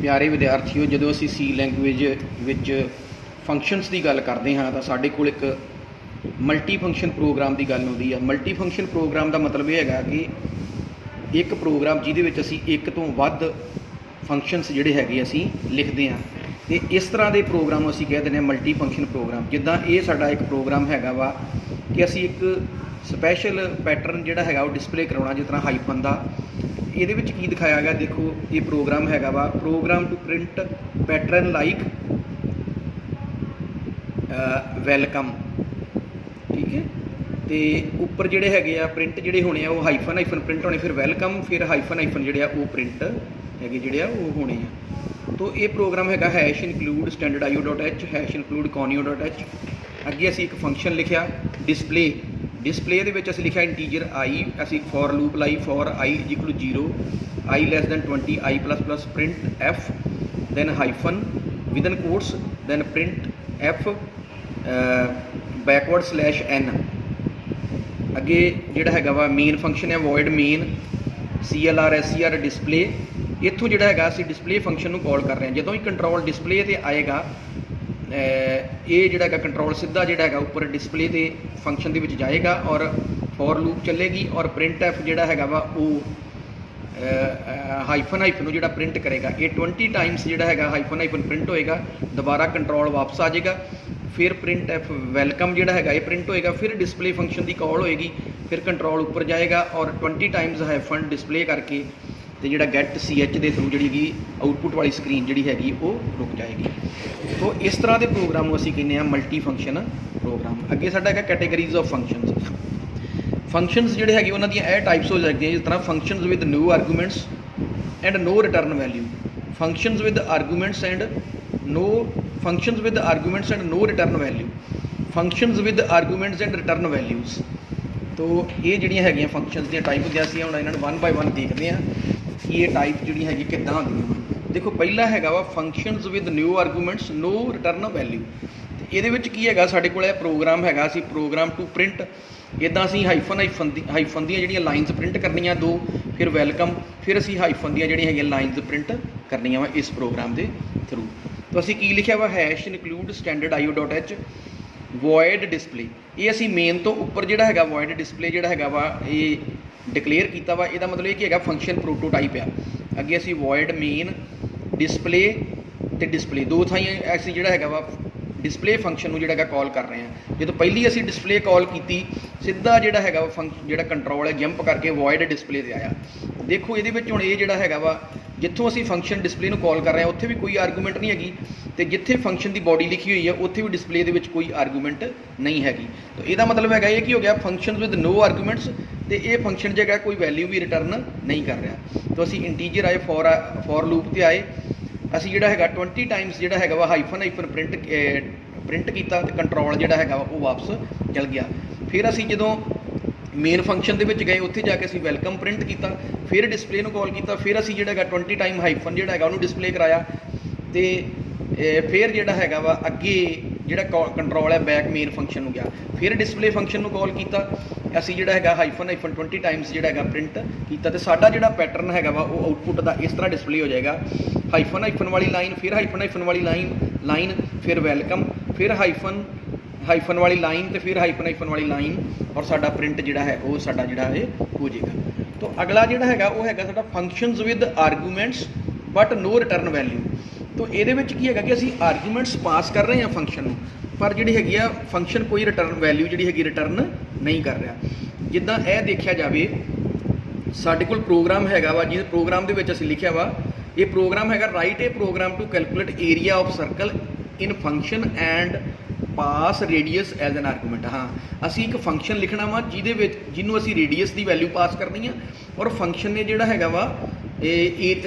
प्यारे विद्यार्थियों, जो असी सी लैंगुएज विच फंक्शनस की गल करते हाँ तो साढ़े कोल एक मल्टी फंक्शन प्रोग्राम की गल आती है। मल्टी फंक्शन प्रोग्राम का मतलब यह है कि एक प्रोग्राम जिहदे असी एक तो वध फंक्शनस जिहड़े हैगे असी लिखते हैं तो इस तरह के प्रोग्राम असी कह दें मल्टी फंक्शन प्रोग्राम। जिद्दां ये साडा एक प्रोग्राम हैगा वा कि असी एक स्पैशल पैटर्न जिहड़ा हैगा वो डिस्पले करवाउणा, जिस तरह हाइफन का ये की दिखाया गया। देखो ये प्रोग्राम हैगा वा program to print pattern like welcome, ठीक है। तो उपर जिहड़े हैगे आ प्रिंट जिहड़े होने आ वो हाइफन हाइफन प्रिंट होने, फिर वैलकम, फिर हाइफन हाइफन जिहड़े आ वो प्रिंट हैगे जिहड़े आ वो होने आ। तो ये प्रोग्राम हैगा hash include standard IO dot H, hash include conio dot H. अगे असी एक फंक्शन लिखिया डिस्पले, डिस्पले दे विच असीं लिखिया इंटीजर आई, असीं फॉर लूप लाई for I is equal to 0, I less than 20, I plus plus printf, then hyphen within quotes, then printf backward slash n. अगे जिहड़ा हैगा वा मेन फंक्शन है void main CLR SCR display. इत्थों जिहड़ा हैगा असीं डिस्पले फंक्शन नूं कॉल कर रहे हैं। जदों ही कंट्रोल डिस्पले ते आएगा ये जिहड़ा हैगा कंट्रोल सीधा जिहड़ा हैगा उपर डिस्पले ते फंक्शन दे विच जाएगा और फॉर लूप चलेगी और प्रिंट एफ जिहड़ा हैगा वा हाइफन हाइफन नूं जिहड़ा प्रिंट करेगा। ये 20 टाइम्स जिहड़ा हैगा हाइफन हाइफन प्रिंट होएगा, दोबारा कंट्रोल वापस आ जाएगा, फिर प्रिंट एफ वैलकम जिहड़ा हैगा ये प्रिंट होएगा, फिर डिस्पले फंक्शन की कॉल होएगी, फिर कंट्रोल ऊपर जाएगा और 20 टाइम्स हाइफन डिस्पले करके तो जिहड़ा गेट CH के थ्रू जिहड़ी आउटपुट वाली स्क्रीन जिहड़ी हैगी वो रुक जाएगी। तो इस तरह के प्रोग्राम असीं कहने हैं मल्टी फंक्शन प्रोग्राम। अगे साडा हैगा कैटेगरीज ऑफ फंक्शनस। फंक्शनस जिहड़े हैगे उन्हां दीयां ਇਹ टाइप्स हो सकदियां, जिस तरह functions with no arguments and no return value, functions with arguments and no, functions with arguments and no return value, functions with arguments and return values. तो ये जिहड़ियां हैगियां फंक्शनस दी टाइप होंदियां सी, हुण इन्हां नूं 1 बाय 1 देखते हैं कि ये टाइप जिहड़ी हैगी किद्दां होंदियां। देखो पहला हैगा वा functions with no arguments no return value. ये की है साढ़े को प्रोग्राम है असी प्रोग्राम टू प्रिंट, इदा असी हाइफन हाइफन दियाँ लाइनस प्रिंट करनिया 2, फिर वैलकम, फिर असी हाइफन दियाँ लाइनस प्रिंट करनिया वा इस प्रोग्राम के थ्रू। तो असी की लिखा वा hash include standard IO dot H void display. ये असी मेन तो उपर जिहड़ा हैगा वॉइड डिस्पले जिहड़ा हैगा वा ये डिकलेयर किया वा, इसदा मतलब ये कि हैगा फंक्शन प्रोटोटाइप आ। अगे असी वॉइड मेन डिस्पले ते डिस्पले दो थाई असी जिहड़ा हैगा वा डिस्पले फंक्शन नूं जिहड़ा कॉल कर रहे हैं। जो पहली असी डिस्पले कॉल की सीधा जिहड़ा हैगा जिहड़ा कंट्रोल है जंप करके वॉइड डिस्पले ते आया। देखो ये हुण ये जिहड़ा हैगा वा जिथों असी फंक्शन डिस्पले नूं कॉल कर रहे हैं उत्थे भी कोई आर्गूमेंट नहीं हैगी, तो जिथे फंक्शन की बॉडी लिखी हुई है उत्थे भी डिस्पले दे विच कोई आर्गूमेंट नहीं हैगी। तो इसदा मतलब है ये कि हो गया फंक्शन विद नो आर्गूमेंट्स, तो ये फंक्शन जो है कोई वैल्यू भी रिटर्न नहीं कर रहा। तो असी इंटीजर आए फॉर लूप से आए, असी जिहड़ा हैगा 20 टाइम्स जिहड़ा हैगा वा हाइफन हाइफन प्रिंट किया तो कंट्रोल जिहड़ा हैगा वो वापस चल गया। फिर असी जदों मेन फंक्शन दे विच गए उत्थे जाके असी वैलकम प्रिंट किया, फिर डिस्पले नूं कॉल किया, फिर असी जिहड़ा 20 टाइम हाइफन जिहड़ा हैगा उहनूं डिस्पले कराया, तो फिर जिहड़ा हैगा वा अगे जिहड़ा कंट्रोल है बैक मेन फंक्शन नूं गया, फिर डिस्पले फंक्शन नूं कॉल किया, असी जिहड़ा हैगा हाइफन हाइफन 20 टाइम्स जिहड़ा हैगा प्रिंट किया, तो साडा जिहड़ा पैटर्न हैगा वा वो आउटपुट दा इस तरह डिस्पले हो जाएगा। हाइफन हाइफन वाली लाइन, फिर हाइफन हाइफन वाली लाइन, फिर वैलकम, फिर हाइफन हाइफन वाली लाइन, तो फिर हाइफन हाइफन वाली लाइन, और साडा प्रिंट जिहड़ा है वो साडा जिहड़ा है हो जाएगा। तो अगला जिहड़ा हैगा वो हैगा साडा functions with arguments but no return value. तो ये की हैगा कि असी आर्गूमेंट्स पास कर रहे हैं फंक्शन में, पर जिहड़ी हैगी आ फंक्शन कोई रिटर्न वैल्यू जिहड़ी हैगी रिटर्न नहीं कर रहा। जिद्दां यह देखा जाए साडे कोल प्रोग्राम हैगा वा, जिस प्रोग्राम दे विच असीं लिखिया वा ये प्रोग्राम हैगा write a program to calculate area of circle in function and pass radius as an argument. हाँ, असी एक फंक्शन लिखना वा जिन्हों असी रेडियस की वैल्यू पास करनी है और फंक्शन ने जिहड़ा हैगा वा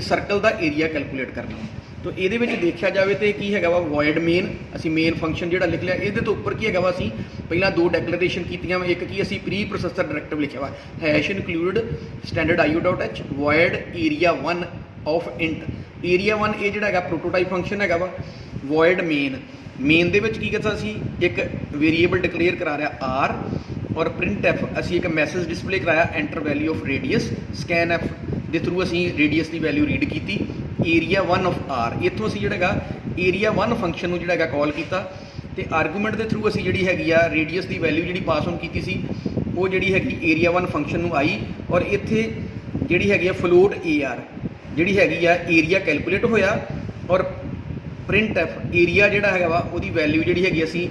सर्कल का एरिया कैलकुलेट करना। तो ये देखा जाए तो की हैगा वा वॉइड मेन, असी मेन फंक्शन जिहड़ा लिख लिया, ये तो उपर की हैगा वा असी पहला 2 डैक्लरेशन कीतियां, एक की असी प्री प्रोसैसर डायरेक्टिव लिखा वा hash include standard IO dot H void area 1 of int. Area 1 ये जिहड़ा हैगा प्रोटोटाइप फंक्शन हैगा वा। वॉइड मेन दे विच की करता असी एक वेरीएबल डिक्लेयर करा रहा आर, और प्रिंट एफ असी एक मैसेज डिस्पले कराया enter value of radius, scan F के थ्रू असी रेडियस की वैल्यू रीड की, ਏਰੀਆ 1 ਆਫ ਆਰ। ਇੱਥੋਂ ਅਸੀਂ ਜਿਹੜਾ ਹੈਗਾ ਏਰੀਆ 1 ਫੰਕਸ਼ਨ ਨੂੰ ਜਿਹੜਾ ਹੈਗਾ ਕਾਲ ਕੀਤਾ ਤੇ ਆਰਗੂਮੈਂਟ ਦੇ ਥਰੂ ਅਸੀਂ ਜਿਹੜੀ ਹੈਗੀ ਆ ਰੇਡੀਅਸ ਦੀ ਵੈਲਿਊ ਜਿਹੜੀ ਪਾਸ ਔਨ ਕੀਤੀ ਸੀ ਉਹ ਜਿਹੜੀ ਹੈਗੀ ਏਰੀਆ 1 ਫੰਕਸ਼ਨ ਨੂੰ ਆਈ, ਔਰ ਇੱਥੇ ਜਿਹੜੀ ਹੈਗੀ ਆ ਫਲੋਟ AR ਜਿਹੜੀ ਹੈਗੀ ਆ ਏਰੀਆ ਕੈਲਕੂਲੇਟ ਹੋਇਆ, ਔਰ ਪ੍ਰਿੰਟ ਐਫ ਏਰੀਆ ਜਿਹੜਾ ਹੈਗਾ ਵਾ ਉਹਦੀ ਵੈਲਿਊ ਜਿਹੜੀ ਹੈਗੀ ਅਸੀਂ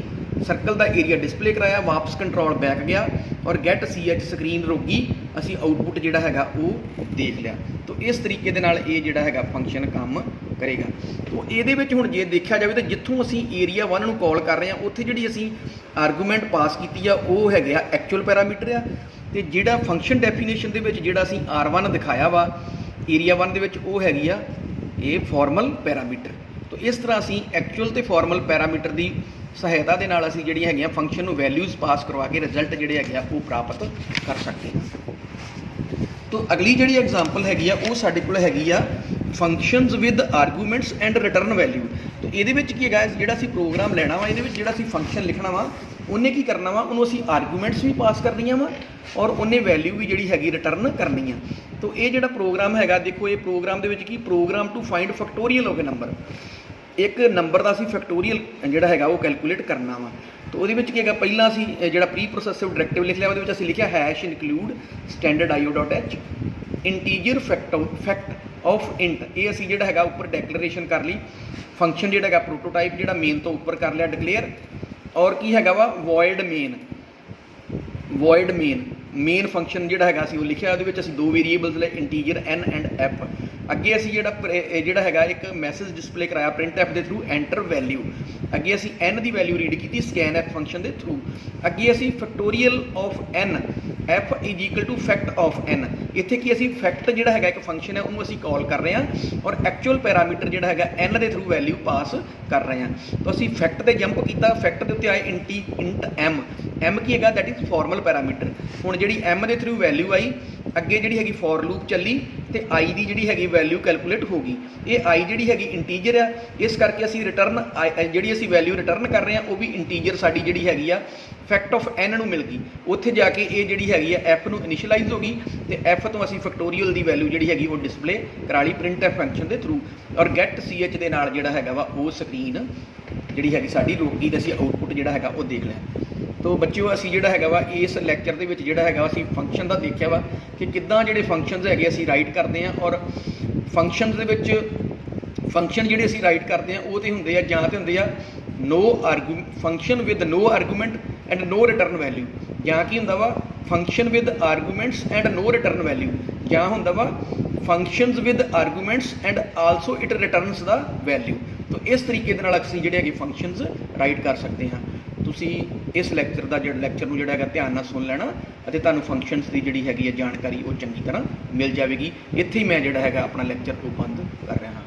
ਸਰਕਲ ਦਾ ਏਰੀਆ ਡਿਸਪਲੇ ਕਰਾਇਆ, ਵਾਪਸ ਕੰਟਰੋਲ ਬੈਕ ਗਿਆ, ਔਰ ਗੈਟ CH ਸਕਰੀਨ ਰੋਕੀ, ਅਸੀਂ ਆਊਟਪੁੱਟ ਜਿਹੜਾ ਹੈਗਾ ਉਹ ਦੇਖ ਲਿਆ। ਤਾਂ ਇਸ ਤਰੀਕੇ ਦੇ ਨਾਲ ਇਹ ਜਿਹੜਾ ਹੈਗਾ ਫੰਕਸ਼ਨ ਕੰਮ ਕਰੇਗਾ। ਤਾਂ ਇਹਦੇ ਵਿੱਚ ਹੁਣ ਜੇ ਦੇਖਿਆ ਜਾਵੇ ਤਾਂ ਜਿੱਥੋਂ ਅਸੀਂ ਏਰੀਆ 1 ਨੂੰ ਕਾਲ ਕਰ ਰਹੇ ਹਾਂ ਉੱਥੇ ਜਿਹੜੀ ਅਸੀਂ ਆਰਗੂਮੈਂਟ ਪਾਸ ਕੀਤੀ ਆ ਉਹ ਹੈਗੇ ਆ ਐਕਚੁਅਲ ਪੈਰਾਮੀਟਰ ਆ, ਤੇ ਜਿਹੜਾ ਫੰਕਸ਼ਨ ਡੈਫੀਨੇਸ਼ਨ ਦੇ ਵਿੱਚ ਜਿਹੜਾ ਅਸੀਂ R1 ਦਿਖਾਇਆ ਵਾ ਏਰੀਆ 1 ਦੇ ਵਿੱਚ ਉਹ ਹੈਗੀ ਆ ਇਹ ਫਾਰਮਲ ਪੈਰਾਮੀਟਰ। ਤਾਂ ਇਸ ਤਰ੍ਹਾਂ ਅਸੀਂ ਐਕਚੁਅਲ ਤੇ ਫਾਰਮਲ ਪੈਰਾਮੀਟਰ ਦੀ ਸਹਾਇਤਾ ਦੇ ਨਾਲ ਅਸੀਂ ਜਿਹੜੀਆਂ ਹੈਗੀਆਂ ਫੰਕਸ਼ਨ ਨੂੰ ਵੈਲਿਊਜ਼ ਪਾਸ ਕਰਵਾ ਕੇ ਰਿਜ਼ਲਟ ਜਿਹੜੇ ਹੈਗੇ ਆ ਉਹ ਪ੍ਰਾਪਤ ਕਰ ਸਕਦੇ ਹਾਂ। ਤਾਂ ਅਗਲੀ ਜਿਹੜੀ ਐਗਜ਼ਾਮਪਲ ਹੈਗੀ ਆ ਉਹ ਸਾਡੇ ਕੋਲ ਹੈਗੀ ਆ functions with arguments and return value. ਤਾਂ ਇਹਦੇ ਵਿੱਚ ਕੀ ਹੈਗਾ, ਜਿਹੜਾ ਅਸੀਂ ਪ੍ਰੋਗਰਾਮ ਲੈਣਾ ਵਾ ਇਹਦੇ ਵਿੱਚ ਜਿਹੜਾ ਅਸੀਂ ਫੰਕਸ਼ਨ ਲਿਖਣਾ ਵਾ ਉਹਨੇ ਕੀ ਕਰਨਾ ਵਾ, ਉਹਨੂੰ ਅਸੀਂ ਆਰਗੂਮੈਂਟਸ ਵੀ ਪਾਸ ਕਰਨੀਆਂ ਵਾ ਔਰ ਉਹਨੇ ਵੈਲਿਊ ਵੀ ਜਿਹੜੀ ਹੈਗੀ ਰਿਟਰਨ ਕਰਨੀ ਆ। ਤਾਂ ਇਹ ਜਿਹੜਾ ਪ੍ਰੋਗਰਾਮ ਹੈਗਾ ਦੇਖੋ, ਇਹ ਪ੍ਰੋਗਰਾਮ ਦੇ ਵਿੱਚ ਕੀ program to find factorial of a number, ਇੱਕ ਨੰਬਰ ਦਾ ਅਸੀਂ ਫੈਕਟੋਰੀਅਲ ਜਿਹੜਾ ਹੈਗਾ ਉਹ ਕੈਲਕੂਲੇਟ ਕਰਨਾ ਵਾ। ਤਾਂ ਉਹਦੇ ਵਿੱਚ ਕੀ ਹੈਗਾ, ਪਹਿਲਾਂ ਅਸੀਂ ਜਿਹੜਾ ਪ੍ਰੀ ਪ੍ਰੋਸੈਸਿਵ ਡਾਇਰੈਕਟਿਵ ਲਿਖ ਲਿਆ, ਉਹਦੇ ਵਿੱਚ ਅਸੀਂ ਲਿਖਿਆ hash include standard IO.h integer fact of int, ਇਹ ਅਸੀਂ ਜਿਹੜਾ ਹੈਗਾ ਉੱਪਰ ਡੈਕਲੇਰੇਸ਼ਨ ਕਰ ਲਈ। ਫੰਕਸ਼ਨ ਜਿਹੜਾ ਹੈਗਾ ਪ੍ਰੋਟੋਟਾਈਪ ਜਿਹੜਾ ਮੇਨ ਤੋਂ ਉੱਪਰ ਕਰ ਲਿਆ ਡਿਕਲੇਅਰ, ਔਰ ਕੀ ਹੈਗਾ ਵਾ ਵੋਇਡ ਮੇਨ ਫੰਕਸ਼ਨ ਜਿਹੜਾ ਹੈਗਾ ਅਸੀਂ ਉਹ ਲਿਖਿਆ, ਉਹਦੇ ਵਿੱਚ ਅਸੀਂ ਦੋ ਵੇਰੀਏਬਲਸ ਲਏ ਇੰਟੀਜਰ n ਐਂਡ f। ਅੱਗੇ ਅਸੀਂ ਜਿਹੜਾ ਹੈਗਾ ਇੱਕ ਮੈਸੇਜ ਡਿਸਪਲੇ ਕਰਾਇਆ ਪ੍ਰਿੰਟ ਐਫ ਦੇ ਥਰੂ ਐਂਟਰ ਵੈਲਿਊ। ਅੱਗੇ ਅਸੀਂ n ਦੀ ਵੈਲਿਊ ਰੀਡ ਕੀਤੀ ਸਕੈਨ ਐਫ ਫੰਕਸ਼ਨ ਦੇ ਥਰੂ। ਅੱਗੇ ਅਸੀਂ factorial of n f is equal to fact of n, ਇੱਥੇ ਕੀ ਅਸੀਂ ਫੈਕਟ ਜਿਹੜਾ ਹੈਗਾ ਇੱਕ ਫੰਕਸ਼ਨ ਹੈ ਉਹਨੂੰ ਅਸੀਂ ਕਾਲ ਕਰ ਰਹੇ ਹਾਂ ਔਰ ਐਕਚੁਅਲ ਪੈਰਾਮੀਟਰ ਜਿਹੜਾ ਹੈਗਾ n ਦੇ ਥਰੂ ਵੈਲਿਊ ਪਾਸ ਕਰ ਰਹੇ ਹਾਂ। ਤਾਂ ਅਸੀਂ ਫੈਕਟ ਤੇ ਜੰਪ ਕੀਤਾ, ਫੈਕਟ ਦੇ ਉੱਤੇ ਆਏ ਇੰਟ m ਕੀ ਹੈਗਾ ਦੈਟ ਇਜ਼ ਫਾਰਮਲ ਪੈਰਾਮੀਟਰ। ਹੁਣ ਜਿਹੜੀ m ਦੇ ਥਰੂ ਵੈਲਿਊ ਆਈ, ਅੱਗੇ ਜਿਹੜੀ ਹੈਗੀ ਫੋਰ ਲੂਪ ਚੱਲੀ ਤੇ i ਦੀ ਜਿਹੜੀ ਹੈਗੀ ਵੈਲਿਊ ਕੈਲਕੂਲੇਟ ਹੋ ਗਈ। ਇਹ i ਜਿਹੜੀ ਹੈਗੀ ਇੰਟੀਜਰ ਆ, ਇਸ ਕਰਕੇ ਅਸੀਂ ਰਿਟਰਨ ਜਿਹੜੀ ਅਸੀਂ ਵੈਲਿਊ ਰਿਟਰਨ ਕਰ ਰਹੇ ਹਾਂ ਉਹ ਵੀ ਇੰਟੀਜਰ ਸਾਡੀ ਜਿਹੜੀ ਹੈਗੀ ਆ ਫੈਕਟ ਆਫ n ਨੂੰ ਮਿਲ ਗਈ। ਉੱਥੇ ਜਾ ਕੇ ਇਹ ਜਿਹੜੀ ਹੈਗੀ ਆ f ਨੂੰ ਇਨੀਸ਼ੀਅਲਾਈਜ਼ ਹੋ ਗਈ ਤੇ f ਤੋਂ ਅਸੀਂ ਫੈਕਟੋਰੀਅਲ ਦੀ ਵੈਲਿਊ ਜਿਹੜੀ ਹੈਗੀ ਉਹ ਡਿਸਪਲੇ ਕਰਾ ਲਈ ਪ੍ਰਿੰਟ ਐਫ ਫੰਕਸ਼ਨ ਦੇ ਥਰੂ, ਔਰ ਗੈਟ CH ਦੇ ਨਾਲ ਜਿਹੜਾ ਹੈਗਾ ਵਾ ਉਹ ਸਕਰੀਨ ਜਿਹੜੀ ਹੈਗੀ ਸਾਡੀ ਰੋਕੀ ਤੇ ਅਸੀਂ ਆਊਟਪੁੱਟ ਜਿਹੜਾ ਹੈਗਾ ਉਹ ਦੇਖ ਲਿਆ। ਤੋ ਬੱਚਿਓ ਅਸੀਂ ਜਿਹੜਾ ਹੈਗਾ ਵਾ ਇਸ ਲੈਕਚਰ ਦੇ ਵਿੱਚ ਜਿਹੜਾ ਹੈਗਾ ਅਸੀਂ ਫੰਕਸ਼ਨ ਦਾ ਦੇਖਿਆ ਵਾ ਕਿ ਕਿੱਦਾਂ ਜਿਹੜੇ ਫੰਕਸ਼ਨਸ ਹੈਗੇ ਅਸੀਂ ਰਾਈਟ ਕਰਦੇ ਹਾਂ, ਔਰ ਫੰਕਸ਼ਨਸ ਦੇ ਵਿੱਚ ਫੰਕਸ਼ਨ ਜਿਹੜੇ ਅਸੀਂ ਰਾਈਟ ਕਰਦੇ ਹਾਂ ਉਹ ਤੇ ਹੁੰਦੇ ਆ ਜਾਂ ਤੇ ਹੁੰਦੇ ਆ function with no argument and no return value, ਜਾਂ ਕੀ ਹੁੰਦਾ ਵਾ function with arguments and no return value, ਜਾਂ ਹੁੰਦਾ ਵਾ functions with arguments and also it returns the value. ਤਾਂ ਇਸ ਤਰੀਕੇ ਦੇ ਨਾਲ ਅਸੀਂ ਜਿਹੜੇ ਹੈਗੇ ਫੰਕਸ਼ਨਸ ਰਾਈਟ ਕਰ ਸਕਦੇ ਹਾਂ। ਤੁਸੀਂ ਇਸ ਲੈਕਚਰ ਨੂੰ ਜਿਹੜਾ ਹੈਗਾ ਧਿਆਨ ਨਾਲ ਸੁਣ ਲੈਣਾ ਅਤੇ ਤੁਹਾਨੂੰ ਫੰਕਸ਼ਨਸ ਦੀ ਜਿਹੜੀ ਹੈਗੀ ਹੈ ਜਾਣਕਾਰੀ ਉਹ ਚੰਗੀ ਤਰ੍ਹਾਂ ਮਿਲ ਜਾਵੇਗੀ। ਇੱਥੇ ਹੀ ਮੈਂ ਜਿਹੜਾ ਹੈਗਾ ਆਪਣਾ ਲੈਕਚਰ ਉਹ ਬੰਦ ਕਰ ਰਿਹਾ ਹਾਂ।